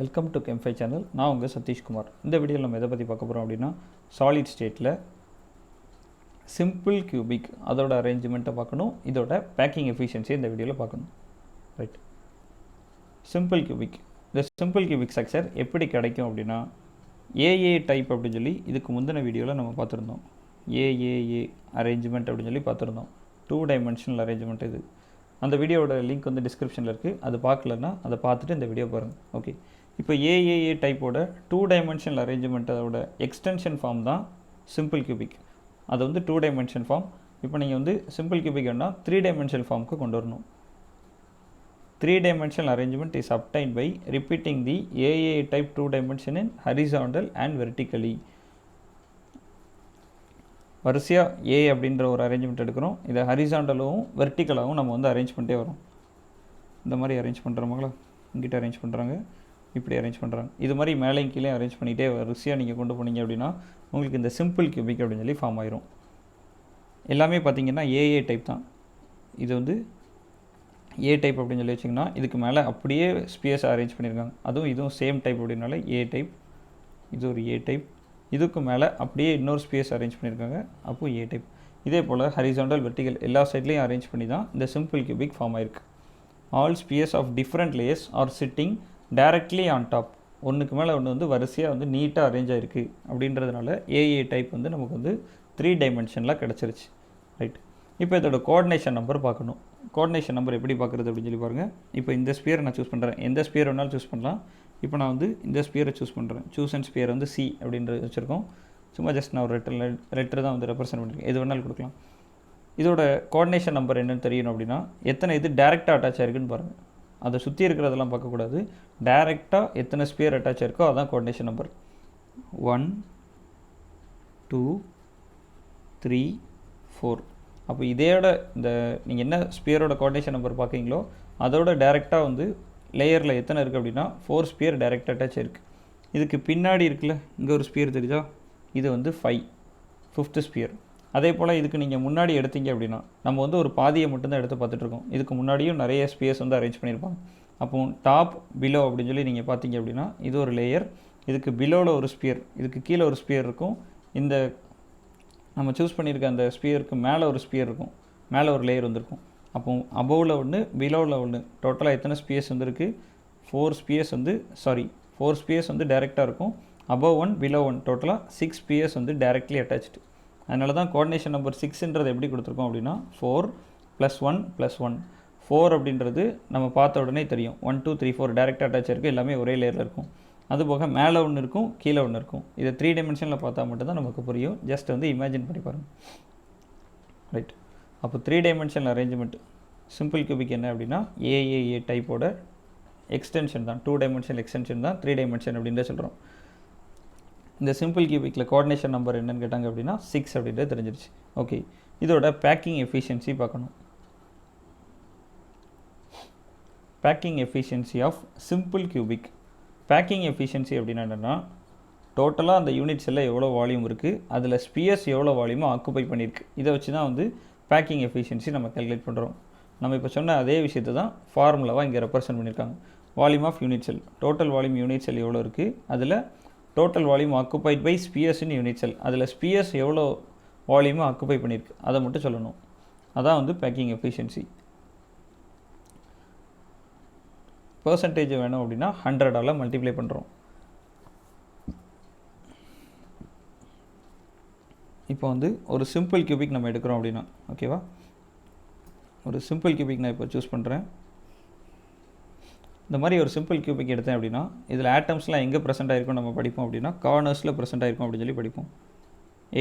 Welcome to கெம்ஃபை channel. நான் உங்கள் சதீஷ்குமார். இந்த வீடியோவில் நம்ம எதை பற்றி பார்க்க போகிறோம் அப்படின்னா, சாலிட் ஸ்டேட்டில் சிம்பிள் கியூபிக் அதோட அரேஞ்ச்மெண்ட்டை பார்க்கணும். இதோட பேக்கிங் எஃபிஷியன்சி இந்த வீடியோவில் பார்க்கணும். Right, simple cubic. இந்த சிம்பிள் கியூபிக் ஸ்ட்ரக்சர் எப்படி கிடைக்கும் அப்படின்னா, ஏஏ டைப் அப்படின்னு சொல்லி இதுக்கு முந்தின வீடியோவில் நம்ம பார்த்துருந்தோம். ஏஏஏ அரேஞ்ச்மெண்ட் அப்படின்னு சொல்லி பார்த்துருந்தோம். 2 டைமென்ஷனல் அரேஞ்ச்மெண்ட் இது. அந்த வீடியோவோட லிங்க் வந்து டிஸ்கிரிப்ஷனில் இருக்குது. அது பார்க்கலன்னா அதை பார்த்துட்டு இந்த வீடியோ பாருங்கள். ஓகே, இப்போ ஏஏஏ டைப்போட 2 டைமென்ஷனல் அரேஞ்ச்மெண்ட்டோட எக்ஸ்டென்ஷன் ஃபார்ம் தான் சிம்பிள் கியூபிக். அது வந்து 2 டைமென்ஷன் ஃபார்ம். இப்போ நீங்கள் வந்து சிம்பிள் கியூபிக் வேணால் 3 டைமென்ஷனல் ஃபார்முக்கு கொண்டு வரணும். 3 dimensional arrangement is obtained by repeating the AAA type 2 dimension in horizontal and vertically. வரிசையாக ஏ அப்படின்ற ஒரு அரேஞ்ச்மெண்ட் எடுக்கிறோம். இதை ஹரிசாண்டலாகவும் வெர்டிக்கலாகவும் நம்ம வந்து அரேஞ்ச் பண்ணிட்டே வரோம். இந்த மாதிரி அரேஞ்ச் பண்ணுறோமாங்களா, இங்கிட்ட அரேஞ்ச் பண்ணுறாங்க, இப்படி அரேஞ்ச் பண்ணுறாங்க. இது மாதிரி மேலேயும் கீழே அரேஞ்ச் பண்ணிகிட்டே வரிசையாக நீங்கள் கொண்டு போனீங்க அப்படின்னா உங்களுக்கு இந்த சிம்பிள் கியூபிக் அப்படின்னு சொல்லி ஃபார்ம் ஆயிரும். எல்லாமே பார்த்தீங்கன்னா ஏஏ டைப் தான். இது வந்து ஏ டைப் அப்படின்னு சொல்லி வச்சிங்கன்னா இதுக்கு மேலே அப்படியே ஸ்பியர்ஸ் அரேஞ்ச் பண்ணியிருக்காங்க. அதுவும் இதுவும் சேம் டைப் அப்படின்னால ஏ டைப். இது ஒரு ஏ டைப். இதுக்கு மேலே அப்படியே இன்னொரு ஸ்பேஸ் அரேஞ்ச் பண்ணியிருக்காங்க, அப்போது ஏ டைப். இதே போல் ஹரிசாண்டல் வெர்டிகல் எல்லா சைட்லேயும் அரேஞ்ச் பண்ணி தான் இந்த சிம்பிள் கியூபிக் ஃபார்ம் ஆயிருக்கு. All spheres of different layers are sitting directly on top. ஒன்றுக்கு மேலே ஒன்று வந்து வரிசையாக வந்து நீட்டாக அரேஞ்ச் ஆகிருக்கு அப்படின்றதுனால ஏஏ டைப் வந்து நமக்கு வந்து 3 டைமென்ஷனில் கிடச்சிருச்சு. ரைட், இப்போ இதோட கோஆர்டினேஷன் நம்பர் பார்க்கணும். கோஆர்டினேஷன் நம்பர் எப்படி பார்க்குறது அப்படின்னு சொல்லி பாருங்கள். இப்போ இந்த ஸ்பியரை நான் சூஸ் பண்ணுறேன். எந்த ஸ்பியர் வேணாலும் சூஸ் பண்ணலாம். இப்போ நான் வந்து இந்த ஸ்பியரை சூஸ் பண்ணுறேன். சூஸ் அண்ட் ஸ்பியர் வந்து சி அப்படின்றது வச்சுருக்கோம். சும்மா ஜஸ்ட் நான் ஒரு லெட்டர் தான் வந்து ரெப்ரசென்ட் பண்ணியிருக்கேன். எது வேணாலும் கொடுக்கலாம். இதோட கோஆர்டினேஷன் நம்பர் என்னென்னு தெரியணும் அப்படின்னா, எத்தனை இது டேரெக்டாக அட்டாச் ஆகிருக்குன்னு பாருங்கள். அதை சுற்றி இருக்கிறதெல்லாம் பார்க்கக்கூடாது. டேரெக்டாக எத்தனை ஸ்பியர் அட்டாச் ஆகிருக்கோ அதுதான் கோஆர்டினேஷன் நம்பர். 1 2 3 4. அப்போ இதோட இந்த நீங்கள் என்ன ஸ்பியரோட கோஆர்டினேஷன் நம்பர் பார்க்குறீங்களோ அதோட டேரெக்டாக வந்து லேயரில் எத்தனை இருக்குது அப்படின்னா 4 ஸ்பியர் டேரெக்டாக அட்டாச் ஆகிருக்கு. இதுக்கு பின்னாடி இருக்குல்ல, இங்கே ஒரு ஸ்பியர் தெரியுதா, இது வந்து 5th ஸ்பியர். அதே போல் இதுக்கு நீங்கள் முன்னாடி எடுத்தீங்க அப்படின்னா நம்ம வந்து ஒரு பாதியை மட்டும்தான் எடுத்து பார்த்துட்ருக்கோம். இதுக்கு முன்னாடியும் நிறைய ஸ்பியர்ஸ் வந்து அரேஞ்ச் பண்ணியிருப்பாங்க. அப்போ டாப் பிலோ அப்படின்னு சொல்லி நீங்கள் பார்த்தீங்க அப்படின்னா இது ஒரு லேயர். இதுக்கு பிலோவில் ஒரு ஸ்பியர், இதுக்கு கீழே ஒரு ஸ்பியர் இருக்கும். இந்த நம்ம சூஸ் பண்ணியிருக்க அந்த ஸ்பியருக்கு மேலே ஒரு ஸ்பியர் இருக்கும், மேலே ஒரு லேயர் வந்துருக்கும். அப்போ அபோவில் ஒன்று, பிலோவில் ஒன்று, டோட்டலாக எத்தனை ஸ்பியர்ஸ் வந்துருக்கு? 4 ஸ்பியர்ஸ் வந்து டேரெக்டாக இருக்கும். அபோவ் 1 பிலோ 1 டோட்டலாக 6 ஸ்பியர்ஸ் வந்து டேரெக்ட்லி அட்டாச்சு. அதனால தான் கோஆர்டினேஷன் நம்பர் 6ன்றது எப்படி கொடுத்துருக்கோம் அப்படின்னா 4 + 1 + 1. 4 அப்படின்றது நம்ம பார்த்த உடனே தெரியும். 1 2 3 4 டேரெக்டாக அட்டாச் இருக்குது. எல்லாமே ஒரே லேயரில் இருக்கும். அதுபோக மேலே ஒன்று இருக்கும், கீழே ஒன்று இருக்கும். இதை 3 டைமென்ஷனில் பார்த்தா மட்டும்தான் நமக்கு புரியும். ஜஸ்ட் வந்து இமேஜின் பண்ணி பாருங்கள். ரைட், அப்போ 3 டைமென்ஷனல் அரேஞ்ச்மெண்ட் சிம்பிள் கியூபிக் என்ன அப்படின்னா ஏஏஏ டைப்போட எக்ஸ்டென்ஷன் தான். 2 டைமென்ஷனல் எக்ஸ்டென்ஷன் தான் 3 டைமென்ஷன் அப்படின்றத சொல்கிறோம். இந்த சிம்பிள் கியூபிக்கில் கோஆர்டினேஷன் நம்பர் என்னன்னு கேட்டாங்க அப்படின்னா 6 அப்படின்றது தெரிஞ்சிருச்சு. ஓகே, இதோட பேக்கிங் எஃபிஷியன்சி பார்க்கணும். Packing efficiency of simple cubic. Packing efficiency அப்படின்னா என்னென்னா, டோட்டலாக அந்த யூனிட்ஸ் எல்லாம் எவ்வளோ வால்யூம் இருக்குது, அதில் ஸ்பியர்ஸ் எவ்வளோ வால்யூமோ ஆக்குப்பை பண்ணியிருக்கு. இதை வச்சு தான் வந்து பேக்கிங் எஃபிஷியன்சி நம்ம கால்குலேட் பண்ணுறோம். நம்ம இப்போ சொன்ன அதே விஷயத்தை தான் ஃபார்முலாவாக இங்கே ரெப்ரசென்ட் பண்ணியிருக்காங்க. Volume of unit cell, total volume unit cell எவ்வளோ இருக்குது, அதில் total volume occupied by spheres in unit cell, அதில் ஸ்பியர்ஸ் எவ்வளோ வால்யூமோ ஆக்குப்பை பண்ணியிருக்கு அதை மட்டும் சொல்லணும். அதான் வந்து பேக்கிங் எஃபிஷியன்சி. பர்சன்டேஜ் வேணும் அப்படின்னா 100ஆல் மல்டிப்ளை பண்ணுறோம். இப்போ வந்து ஒரு சிம்பிள் கியூபிக் நம்ம எடுக்கிறோம் அப்படின்னா, ஓகேவா, ஒரு சிம்பிள் கியூபிக் நான் இப்போ சூஸ் பண்ணுறேன். இந்த மாதிரி ஒரு சிம்பிள் கியூபிக் எடுத்தேன் அப்படின்னா இதில் ஆட்டம்ஸ்லாம் எங்கே ப்ரெசென்ட் ஆகிருக்கும் நம்ம படிப்போம் அப்படின்னா கார்னர்ஸில் ப்ரெசென்ட் ஆகிருக்கும் அப்படின்னு சொல்லி படிப்போம்.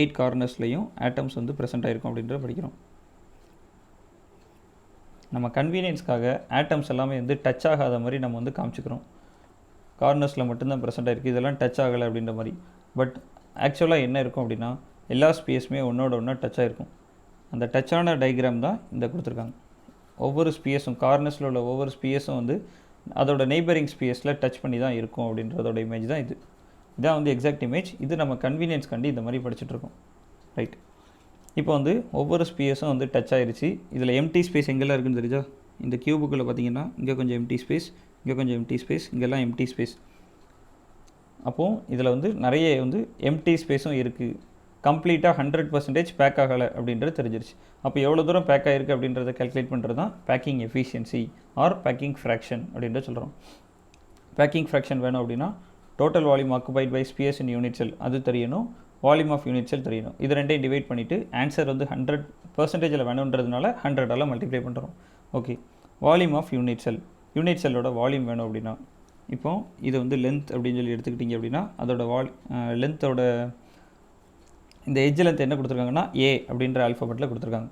8 கார்னர்ஸ்லையும் ஆட்டம்ஸ் வந்து ப்ரெசென்ட் ஆகிருக்கும் அப்படின்றத படிக்கிறோம். நம்ம கன்வீனியன்ஸ்க்காக ஆட்டம்ஸ் எல்லாமே வந்து டச் ஆகாத மாதிரி நம்ம வந்து காமிச்சிக்கிறோம். கார்னர்ஸில் மட்டும்தான் ப்ரெசென்ட் ஆகிருக்கு, இதெல்லாம் டச் ஆகலை அப்படின்ற மாதிரி. பட் ஆக்சுவலாக என்ன இருக்கும் அப்படின்னா எல்லா ஸ்பேஸுமே ஒன்றோட ஒன்றா டச் ஆகிருக்கும். அந்த டச்சான டயக்ராம் தான் இந்த கொடுத்துருக்காங்க. ஒவ்வொரு ஸ்பியர்ஸும், கார்னர்ஸில் உள்ள ஒவ்வொரு ஸ்பியர்ஸும் வந்து அதோட நெய்பரிங் ஸ்பியர்ஸில் டச் பண்ணி தான் இருக்கும் அப்படின்றதோட இமேஜ் தான் இது. இதான் வந்து எக்ஸாக்ட் இமேஜ். இது நம்ம கன்வீனியன்ஸ் கண்டி இந்த மாதிரி படிச்சுட்ருக்கோம். ரைட், இப்போ வந்து ஒவ்வொரு ஸ்பியர்ஸும் வந்து டச் ஆகிருச்சு. இதில் எம்டி ஸ்பேஸ் எங்கெல்லாம் இருக்குன்னு தெரிஞ்சா, இந்த கியூபுக்குள்ளே பார்த்தீங்கன்னா இங்கே கொஞ்சம் எம்டி ஸ்பேஸ், இங்கே கொஞ்சம் எம்டி ஸ்பேஸ், இங்கெல்லாம் எம்டி ஸ்பேஸ். அப்போது இதில் வந்து நிறைய வந்து எம்டி ஸ்பேஸும் இருக்குது. கம்ப்ளீட்டாக 100% பேக் ஆகலை அப்படின்றது தெரிஞ்சிருச்சு. அப்போ எவ்வளோ தூரம் பேக் ஆகிருக்கு அப்படின்றத கேல்குலேட் பண்ணுறது தான் packing efficiency or packing fraction அப்படின்ற சொல்கிறோம். பேக்கிங் ஃப்ராக்ஷன் வேணும் அப்படின்னா total volume occupied by spheres in unit cell அது தெரியணும், வால்யூம் ஆஃப் யூனிட் செல் தெரியணும். இது ரெண்டையும் டிவைட் பண்ணிவிட்டு ஆன்சர் வந்து 100% வேணுன்றதுனால 100ஆல் மல்டிப்ளை பண்ணுறோம். Okay, volume of unit cell, unit செல்லோட வால்யூம் வேணும் அப்படின்னா இப்போ இது வந்து லென்த் அப்படின்னு சொல்லி எடுத்துக்கிட்டிங்க அப்படின்னா அதோட லென்த்தோட இந்த எட்ஜ் லென்த் என்ன கொடுத்துருக்காங்கன்னா ஏ அப்படின்ற ஆல்ஃபபெட்டில் கொடுத்துருக்காங்க.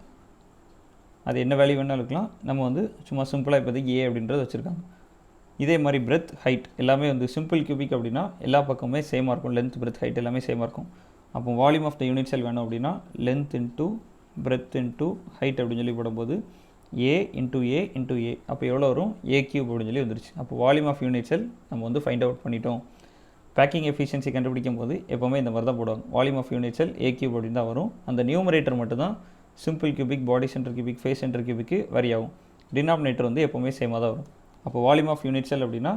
அது என்ன வேல்யூ வேணாலும் இருக்கலாம். நம்ம வந்து சும்மா சிம்பிளாக இப்போதைக்கு ஏ அப்படின்றது வச்சுருக்காங்க. இதே மாதிரி பிரெத் ஹைட் எல்லாமே வந்து சிம்பிள் கியூபிக் அப்படின்னா எல்லா பக்கமுமே சேமாக இருக்கும். லென்த் பிரெத் ஹைட் எல்லாமே சேமாக இருக்கும். அப்போ volume of the unit cell வேணும் அப்படின்னா length into breadth into height அப்படின்னு சொல்லி போடும்போது ஏ இன்ட்டு ஏ அப்போ எவ்வளோ வரும், ஏ கியூப் அப்படின்னு சொல்லி வந்துருச்சு. அப்போ வால்யூம் ஆஃப் யூனிட் செல் நம்ம வந்து ஃபைண்ட் அவுட் பண்ணிட்டோம். பேக்கிங் எஃபிஷியன்சி கண்டுபிடிக்கும் போது எப்போவுமே இந்த மாதிரி தான் போடுவாங்க. Volume of unit cell A cube அப்படின்னு தான் வரும். அந்த நியூமரேட்டர் மட்டும் தான் simple cubic, body centre cubic, face centre கியூபிக்கு வரி ஆகும். டினாமினேட்டர் வந்து எப்போவுமே சேமாக தான் வரும். அப்போ வால்யூம் ஆஃப் யூனிட் செல் அப்படின்னா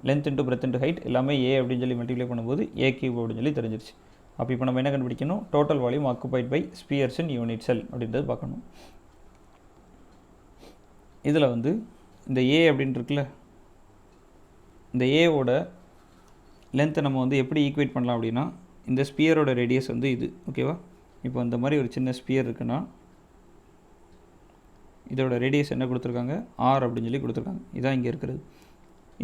length into breadth into height எல்லாமே ஏ அப்படின்னு சொல்லி மல்டிப்ளை பண்ணும்போது ஏ கியூப் அப்படின்னு சொல்லி தெரிஞ்சிருச்சு. அப்போ இப்போ நம்ம என்ன கண்டுபிடிக்கணும், total volume occupied by spheres in unit cell அப்படின்றது பார்க்கணும். இதில் வந்து இந்த ஏ அப்படின்னு இருக்குல்ல, இந்த ஏவோட லென்த்தை நம்ம வந்து எப்படி ஈக்குவேட் பண்ணலாம் அப்படின்னா இந்த ஸ்பியரோட ரேடியஸ் வந்து இது. ஓகேவா, இப்போ இந்த மாதிரி ஒரு சின்ன ஸ்பியர் இருக்குன்னா இதோட ரேடியஸ் என்ன கொடுத்துருக்காங்க, ஆர் அப்படின்னு சொல்லி கொடுத்துருக்காங்க. இதான் இங்கே இருக்கிறது.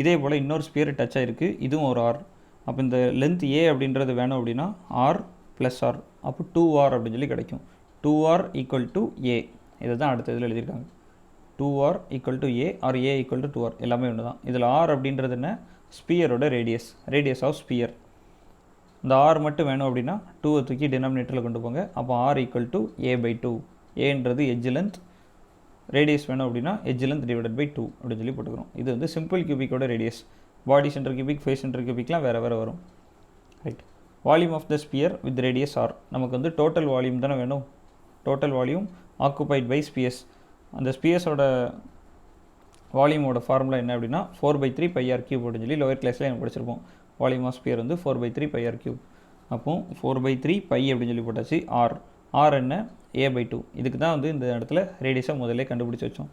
இதே போல் இன்னொரு ஸ்பியர் டச் ஆகிருக்கு, இதுவும் ஒரு ஆர். அப்போ இந்த லென்த் ஏ அப்படின்றது வேணும் அப்படின்னா ஆர் ப்ளஸ் ஆர், அப்போ 2r அப்படின்னு சொல்லி கிடைக்கும். 2r ஈக்குவல் டு ஏ, இதை தான் அடுத்த இதில் எழுதியிருக்காங்க. 2r equal to A R A equal to 2r எல்லாமே ஒன்று தான். இதில் ஆர் அப்படின்றது என்ன, ஸ்பியரோட ரேடியஸ் ஆஃப் ஸ்பியர். இந்த ஆர் மட்டும் வேணும் அப்படின்னா 2 தூக்கி டினாமினேட்டரில் கொண்டு போங்க. அப்போ R equal to A by 2, ஏன்றது எட்ஜ் லென்த், ரேடியஸ் வேணும் அப்படின்னா எட்ஜ் லென்த் டிவைடட் பை 2 அப்படின்னு சொல்லி போட்டுக்கிறோம். இது வந்து சிம்பிள் கியூபிக்கோட radius. Body centre cubic, face centre கியூபிக்லாம் வேறு வரும். Right, volume of the sphere with radius R. நமக்கு வந்து டோட்டல் வால்யூம் தானே வேணும். Total volume occupied by spheres. அந்த ஸ்பியர்ஸோட வால்யூமோட ஃபார்முலா என்ன அப்படின்னா 4/3 πr கியூப் அப்படின்னு சொல்லி லோயர் கிளாஸில் நம்ம படிச்சிருப்போம். வால்யூம் ஆஃப் ஸ்பியர் வந்து 4/3 πr கியூப். அப்போ 4/3 π அப்படின்னு சொல்லி போட்டாச்சு. ஆர் என்ன, a/2. இதுக்கு தான் வந்து இந்த இடத்துல ரேடியஸை முதல்ல கண்டுபிடிச்சி வச்சோம்.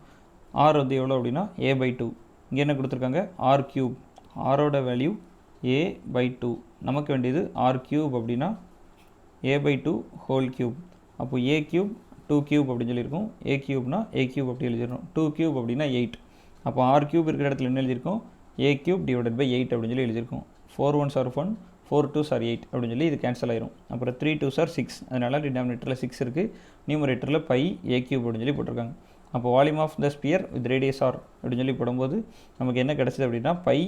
ஆர் வந்து எவ்வளோ அப்படின்னா a/2. இங்கே என்ன கொடுத்துருக்காங்க, ஆர் கியூப். ஆரோட வேல்யூ a/2. நமக்கு வேண்டியது ஆர் கியூப் அப்படின்னா a/2 ஹோல் கியூப். அப்போ a கியூப் 2 கியூப் அப்படின்னு சொல்லியிருக்கோம். a கியூப்னா a கியூப் அப்படி எழுதிடணும். 2 கியூப் அப்படின்னா 8. அப்போ ஆர் கியூப் இருக்கிற இடத்துல என்ன எழுதியிருக்கோம், a கியூப் டிவைடட் பை 8 அப்படின்னு சொல்லி எழுதியிருக்கோம். 4 1s are 1, 4 2s are 8 அப்படின்னு சொல்லி இது கேன்சல் ஆயிரும். அப்புறம் 3 2s are 6, அதனால் டினாமினேட்டரில் 6 இருக்குது, நியூமரேட்டரில் பை a கியூப் அப்படின்னு சொல்லி போட்டிருக்காங்க. அப்போ volume of the sphere with radius r அப்படின்னு சொல்லி போடும்போது நமக்கு என்ன கிடச்சிது அப்படின்னா pi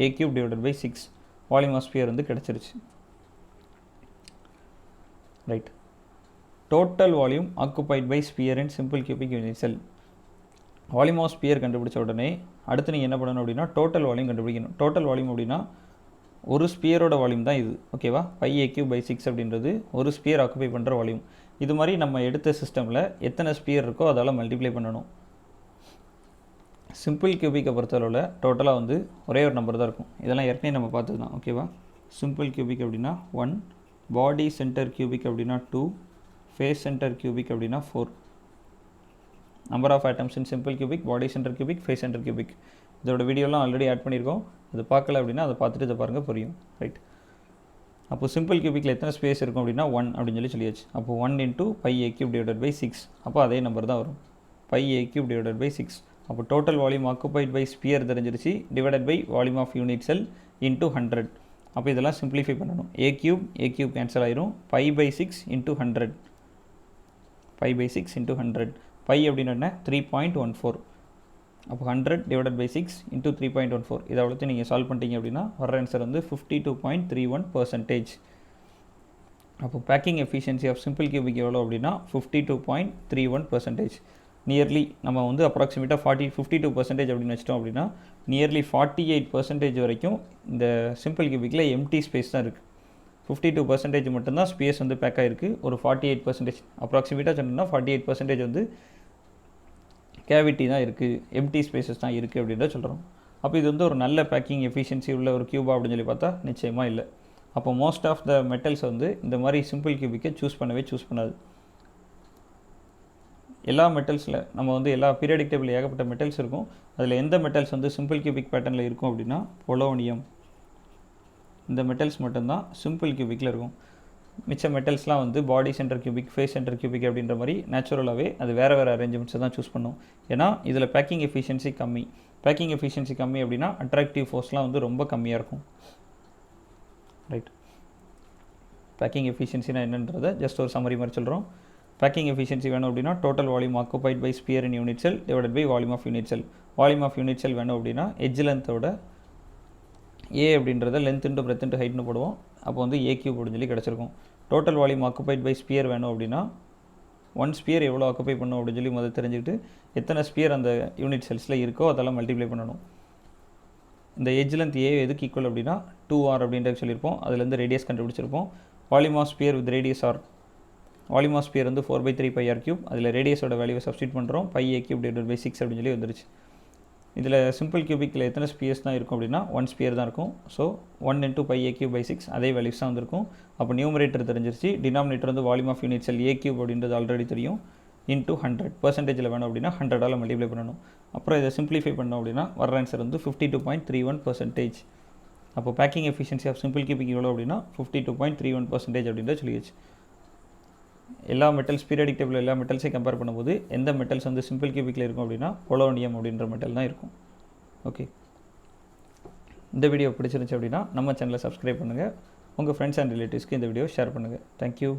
a cube divided by 6 volume of sphere வந்து கிடச்சிருச்சு. Right, total volume occupied by sphere in simple cubic unit cell. Volume of sphere கண்டுபிடிச்ச உடனே அடுத்து நீங்கள் என்ன பண்ணணும் அப்படின்னா டோட்டல் வால்யூம் கண்டுபிடிக்கணும். டோட்டல் வால்யூம் அப்படின்னா ஒரு ஸ்பியரோட வால்யூம் தான் இது. ஓகேவா, பை a கியூப் பை 6 அப்படின்றது ஒரு ஸ்பியர் ஆக்குபை பண்ணுற வால்யூம். இது மாதிரி நம்ம எடுத்த சிஸ்டமில் எத்தனை ஸ்பியர் இருக்கோ அதால் மல்டிப்ளை பண்ணணும். சிம்பிள் கியூபிக்கை பொறுத்தளவில் டோட்டலாக வந்து ஒரே ஒரு நம்பர் தான் இருக்கும். இதெல்லாம் ஏற்கனவே நம்ம பார்த்தது தான். ஓகேவா, சிம்பிள் கியூபிக் அப்படின்னா 1, பாடி சென்டர் கியூபிக் அப்படின்னா 2, ஃபேஸ் சென்டர் கியூபிக் அப்படின்னா 4. Number of atoms in simple cubic, body centre cubic, face centre cubic. இதோட வீடியோலாம் ஆல்ரெடி ஆட் பண்ணியிருக்கோம். அது பார்க்கல அப்படின்னா அதை பார்த்துட்டு இதை பாருங்கள், புரியும். ரைட், அப்போ சிம்பிள் கியூபிக்கில் எத்தனை ஸ்பேஸ் இருக்கும் அப்படின்னா 1 அப்படின்னு சொல்லியாச்சு. அப்போ 1 into pi a cube divided by 6. அப்போ அதே நம்பர் தான் வரும், pi a cube divided by 6. அப்போ total volume occupied by sphere தெரிஞ்சிருச்சு, divided by volume of unit cell into 100. அப்போ இதெல்லாம் சிம்பிளிஃபை பண்ணணும். a கியூப் கேன்சல் ஆயிரும். Pi pi 6 into 100, pi pi 6 into 100. Pi அப்படின்னு என்ன, 3.14. அப்போ 100 டிவைடட் பை 6 இன்ட்டு 3.14. இதை அவ்வளோத்தையும் நீங்கள் சால்வ் பண்ணிட்டீங்க அப்படின்னா வர ஆன்சர் வந்து 52.31%. அப்போ packing efficiency of simple cubic எவ்வளோ அப்படின்னா 52.31%. நியர்லி நம்ம வந்து அப்ராக்சிமேட்டாக 52% அப்படின்னு வச்சிட்டோம் அப்படின்னா நியர்லி 48% வரைக்கும் இந்த சிம்பிள் கியூபிக்கில் எம்டி ஸ்பேஸ் தான் இருக்குது. 52% மட்டும்தான் ஸ்பேஸ் வந்து பேக் ஆகிருக்கு. ஒரு 48% அப்ராக்சிமேட்டாக சொன்னோம்னா 48% வந்து கேவிட்டி தான் இருக்குது, எம்டி ஸ்பேசஸ் தான் இருக்குது அப்படின்றத சொல்கிறோம். அப்போ இது வந்து ஒரு நல்ல பேக்கிங் எஃபிஷியன்சி உள்ள ஒரு கியூபா அப்படின்னு சொல்லி பார்த்தா நிச்சயமாக இல்லை. அப்போ மோஸ்ட் ஆஃப் த மெட்டல்ஸ் வந்து இந்த மாதிரி சிம்பிள் கியூபிக்கை சூஸ் பண்ணாது. எல்லா மெட்டல்ஸில் நம்ம வந்து எல்லா பீரியாடிக் டேபிள் ஏகப்பட்ட மெட்டல்ஸ் இருக்கும். அதில் எந்த மெட்டல்ஸ் வந்து சிம்பிள் கியூபிக் பேட்டர்னில் இருக்கும் அப்படின்னா பொலோனியம். இந்த மெட்டல்ஸ் மட்டும்தான் சிம்பிள் கியூபிக்கில் இருக்கும். மிச்ச மெட்டல்ஸ்லாம் வந்து body centre cubic, face centre cubic அப்படின்ற மாதிரி நேச்சுரலாகவே அது வேறு அரேஞ்ச்மெண்ட்ஸை தான் சூஸ் பண்ணும். ஏன்னா இதில் பேக்கிங் எஃபிஷியன்சி கம்மி. பேக்கிங் எஃபிஷியன்சி கம்மி அப்படின்னா அட்ராக்டிவ் ஃபோர்ஸ்லாம் வந்து ரொம்ப கம்மியாக இருக்கும். ரைட், பேக்கிங் எஃபிஷியன்சினா என்னன்றதை ஜஸ்ட் ஒரு சம்மரி மாதிரி சொல்கிறோம். பேக்கிங் எஃபிஷியன்சி வேணும் அப்படின்னா total volume occupied by sphere in unit cell divided by volume of unit cell. Volume of unit cell வேணும் அப்படின்னா எட்ஜ் லென்த்தோட ஏ அப்படின்றத லென்த் இன்ட்டு பிரெத் இன்ட்டு ஹைட்னு போடுவோம். அப்போ வந்து ஏ கியூப் அப்படின்னு சொல்லி கிடச்சிருக்கும். Total volume occupied by sphere வேணும் அப்படின்னா ஒன் ஸ்பியர் எவ்வளோ ஆக்குபை பண்ணும் அப்படின்னு சொல்லி முதல் தெரிஞ்சுக்கிட்டு எத்தனை ஸ்பியர் அந்த யூனிட் செல்ஸில் இருக்கோ அதெல்லாம் மல்டிப்ளை பண்ணணும். இந்த எட்ஜ் லென்த் ஏ எதுக்கு ஈக்குவல் அப்படின்னா 2r அப்படின்றது சொல்லியிருப்போம். அதுலேருந்து ரேடியஸ் கண்டுபிடிச்சிருப்போம். Volume of sphere with radius R, volume of sphere வந்து 4/3πr3. அதில் ரேடியஸோட வேல்யூவை சப்ஸ்டியூட் பண்ணுறோம். πa³ டிவைடட் பை 6 அப்படின்னு சொல்லி வந்துருச்சு. இதில் சிம்பிள் கியூபிக்கில் எத்தனை ஸ்பியர்ஸ் தான் இருக்கும் அப்படின்னா 1 ஸ்பியர் தான் இருக்கும். ஸோ 1 × πa³/6 அதே வேல்யூஸ் தான் வந்திருக்கும். அப்போ நியூமரேட்டர் தெரிஞ்சிருச்சு. டினாமினேட்டர் வந்து volume of unit sell a³ அப்படின்றது ஆல்ரெடி தெரியும். இன்ட்டு 100 பர்சன்டேஜில் வேணும் அப்படின்னா 100ஆல் மல்டிப்ளை பண்ணணும். அப்புறம் இதை சிம்பிளிஃபை பண்ணோம் அப்படின்னா வர ஆன்சர் வந்து 52.31%. அப்போ packing efficiency of simple cubic எவ்வளோ அப்படின்னா 52.31% அப்படின்றத சொல்லிடுச்சு. எல்லா மெட்டல்ஸ் பீரியாடிக் டேபிள் எல்லா மெட்டல்ஸையும் கம்பேர் பண்ணும்போது எந்த மெட்டல்ஸ் வந்து சிம்பிள் கியூபிக்கில் இருக்கும் அப்படின்னா பொலோனியம் அப்படின்ற மெட்டல் தான் இருக்கும். ஓகே, இந்த வீடியோ பிடிச்சிருந்துச்சு அப்படின்னா நம்ம சேனலை சப்ஸ்கிரைப் பண்ணுங்கள். உங்கள் ஃப்ரெண்ட்ஸ் அண்ட் ரிலேட்டிவ்ஸ்க்கு இந்த வீடியோ ஷேர் பண்ணுங்கள். தேங்க்யூ.